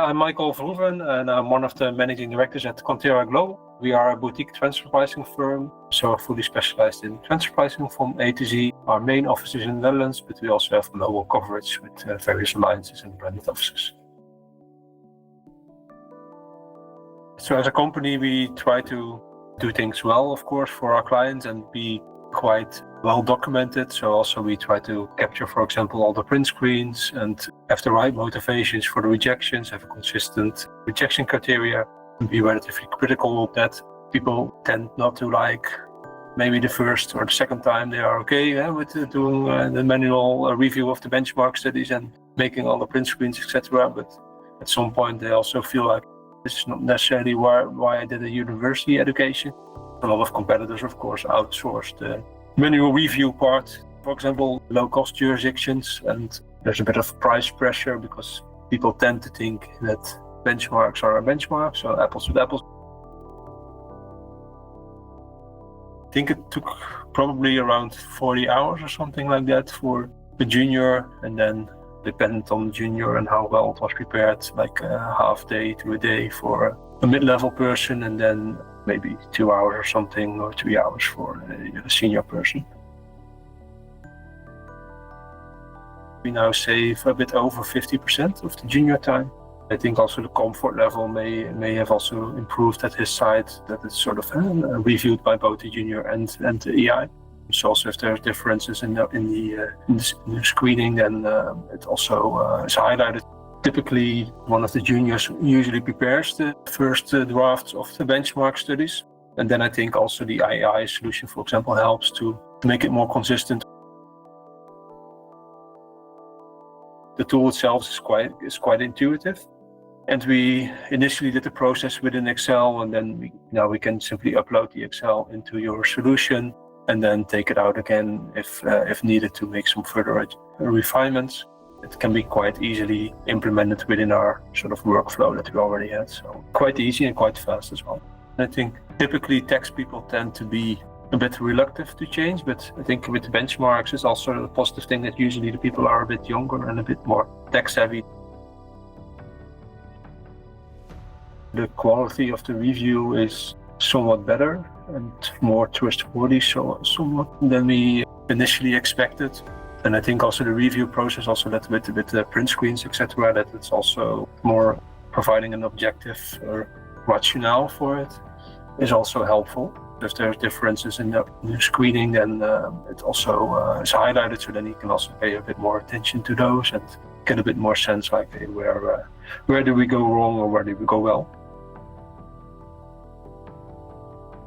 I'm Maikel Verhoeven, and I'm one of the managing directors at Quantera Global. We are a boutique transfer pricing firm, so fully specialized in transfer pricing from A to Z. Our main office is in the Netherlands, but we also have global coverage with various alliances and branded offices. So as a company, we try to do things well, of course, for our clients and be quite well documented. So also we try to capture, for example, all the print screens and have the right motivations for the rejections, have a consistent rejection criteria, and be relatively critical of that. People tend not to like maybe the first or the second time they are okay with doing the manual review of the benchmark studies and making all the print screens, etc. But at some point they also feel like this is not necessarily why I did a university education. A lot of competitors, of course, outsource the manual review part. For example, low-cost jurisdictions, and there's a bit of price pressure because people tend to think that benchmarks are a benchmark, so apples with apples. I think it took probably around 40 hours or something like that for the junior, and then dependent on the junior and how well it was prepared, like a half day to a day for a mid-level person, and then maybe 2 hours or something, or 3 hours for a senior person. We now save a bit over 50% of the junior time. I think also the comfort level may have also improved at his side, that it's sort of reviewed by both the junior and the EI. So also if there are differences in the screening, then it also is highlighted. Typically, one of the juniors usually prepares the first drafts of the benchmark studies. And then I think also the AI solution, for example, helps to make it more consistent. The tool itself is quite intuitive. And we initially did the process within Excel, and then now we can simply upload the Excel into your solution and then take it out again if needed to make some further refinements. It can be quite easily implemented within our sort of workflow that we already had. So quite easy and quite fast as well. I think typically tax people tend to be a bit reluctant to change, but I think with the benchmarks it's also a positive thing that usually the people are a bit younger and a bit more tech savvy. The quality of the review is somewhat better and more trustworthy somewhat than we initially expected. And I think also the review process also that with the print screens, etc., that it's also more providing an objective rationale for it is also helpful. If there are differences in the screening, then it also is highlighted, so then you can also pay a bit more attention to those and get a bit more sense like where do we go wrong or where do we go well.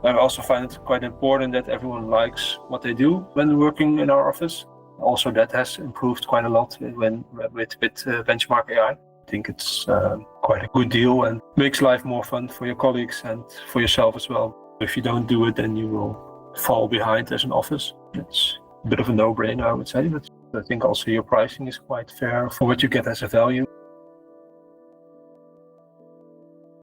I also find it quite important that everyone likes what they do when working in our office. Also, that has improved quite a lot with Benchmark AI. I think it's quite a good deal and makes life more fun for your colleagues and for yourself as well. If you don't do it, then you will fall behind as an office. It's a bit of a no-brainer, I would say, but I think also your pricing is quite fair for what you get as a value.